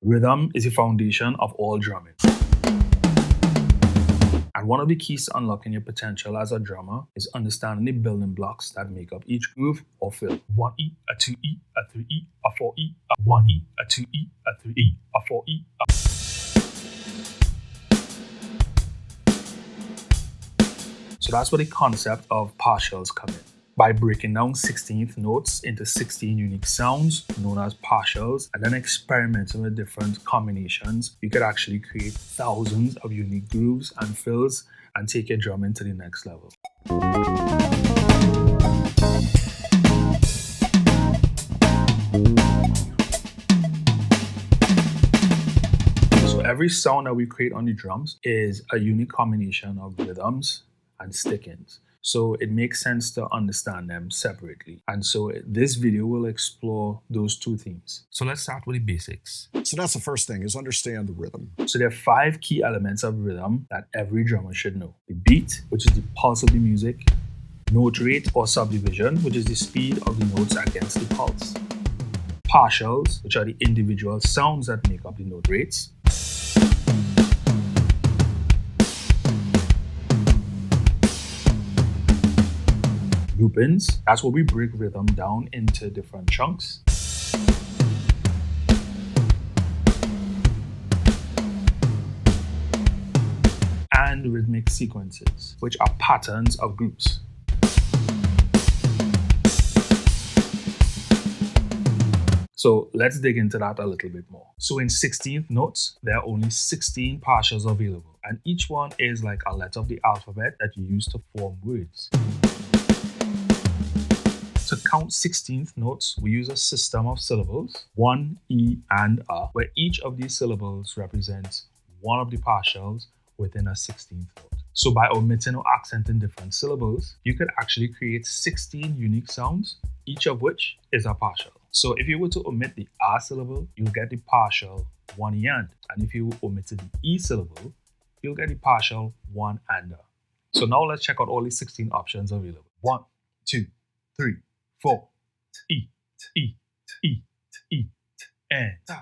Rhythm is the foundation of all drumming. And one of the keys to unlocking your potential as a drummer is understanding the building blocks that make up each groove or fill. 1E, a 2E, a 3E, a 4E, a 1E, a 2E, a 3E, a 4E. So that's where the concept of partials come in. By breaking down 16th notes into 16 unique sounds known as partials and then experimenting with different combinations, you could actually create thousands of unique grooves and fills and take your drumming to the next level. So every sound that we create on the drums is a unique combination of rhythms and stick-ins. So it makes sense to understand them separately. And so this video will explore those two themes. So let's start with the basics. So that's the first thing, is understand the rhythm. So there are 5 key elements of rhythm that every drummer should know. The beat, which is the pulse of the music. Note rate or subdivision, which is the speed of the notes against the pulse. Partials, which are the individual sounds that make up the note rates. Groupings, that's where we break rhythm down into different chunks. And rhythmic sequences, which are patterns of groups. So let's dig into that a little bit more. So in 16th notes, there are only 16 partials available, and each one is like a letter of the alphabet that you use to form words. To count 16th notes, we use a system of syllables, 1, E, and A, where each of these syllables represents one of the partials within a 16th note. So by omitting or accenting different syllables, you could actually create 16 unique sounds, each of which is a partial. So if you were to omit the A syllable, you'll get the partial 1 E and. And if you omitted the E syllable, you'll get the partial 1 and A. So now let's check out all the 16 options available. 1, 2, 3, 4, E, E, E, E, and, A.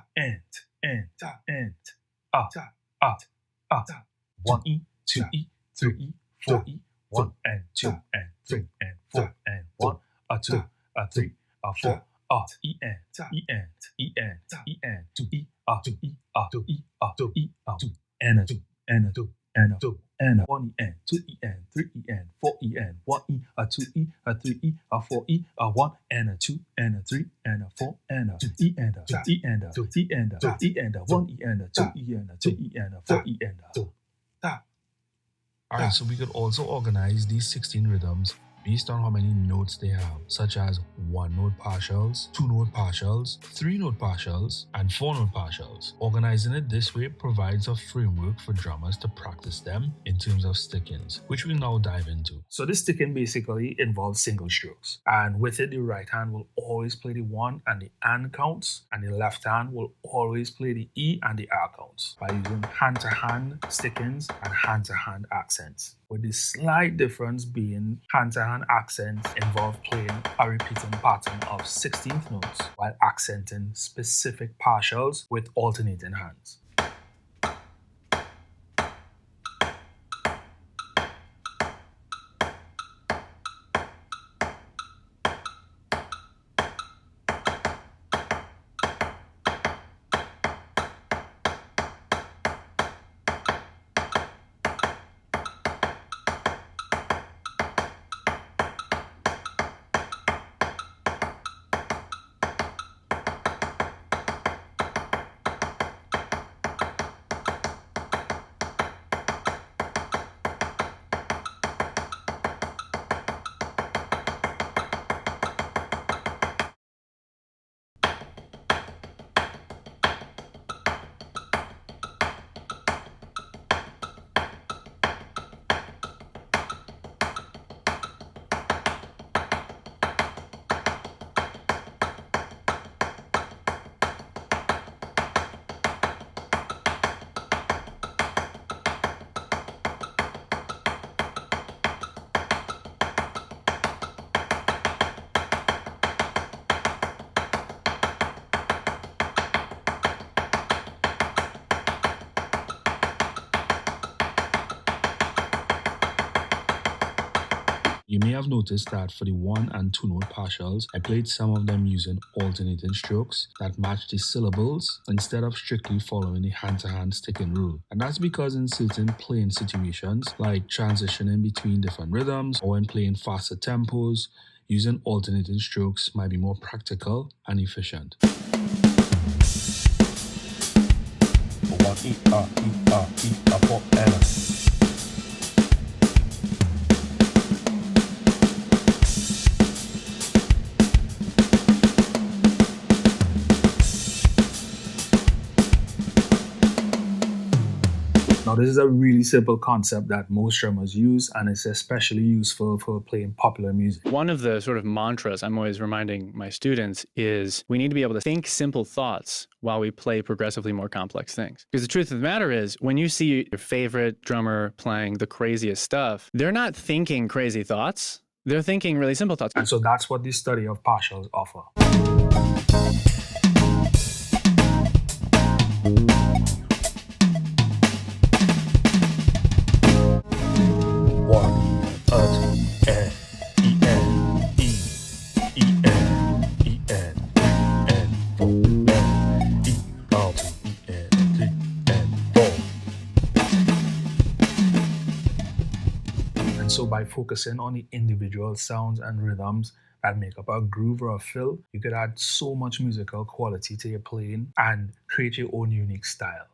1 E, 2 E, 3 E, 4 E, 1 and 2 and 3 and 4 and 1, a 2, a 3, a 4, E and, E and, E and, E and, 2 E, 2 E, 2 E, 2 E, 2 and a 2 and a 2 and a 2 and a 1 E and 2 E and 3 E and 4 E and 1 E, a 2 E, a 3 E, a 4 E, a 1 and a 2 and a 3 and a 4 and a 2 E and a 2 E and a 2 E and a 2 E and a 1 E and a 2 E and a 2 E and a 4 E and a. Alright, so we could also organize these 16 rhythms based on how many notes they have, such as 1-note partials, 2-note partials, 3-note partials, and 4-note partials. Organizing it this way provides a framework for drummers to practice them in terms of stick-ins, which we'll now dive into. So this stick-in basically involves single strokes, and with it the right hand will always play the 1 and the AND counts, and the left hand will always play the E and the R counts by using hand-to-hand stick-ins and hand-to-hand accents, with the slight difference being hand-to-hand accents involve playing a repeating pattern of 16th notes while accenting specific partials with alternating hands. You may have noticed that for the 1 and 2 note partials, I played some of them using alternating strokes that match the syllables instead of strictly following the hand-to-hand sticking rule. And that's because in certain playing situations, like transitioning between different rhythms or when playing faster tempos, using alternating strokes might be more practical and efficient. Now, this is a really simple concept that most drummers use, and it's especially useful for playing popular music. One of the sort of mantras I'm always reminding my students is we need to be able to think simple thoughts while we play progressively more complex things. Because the truth of the matter is, when you see your favorite drummer playing the craziest stuff, they're not thinking crazy thoughts. They're thinking really simple thoughts. And so that's what the study of partials offer. And so by focusing on the individual sounds and rhythms that make up a groove or a fill, you could add so much musical quality to your playing and create your own unique style.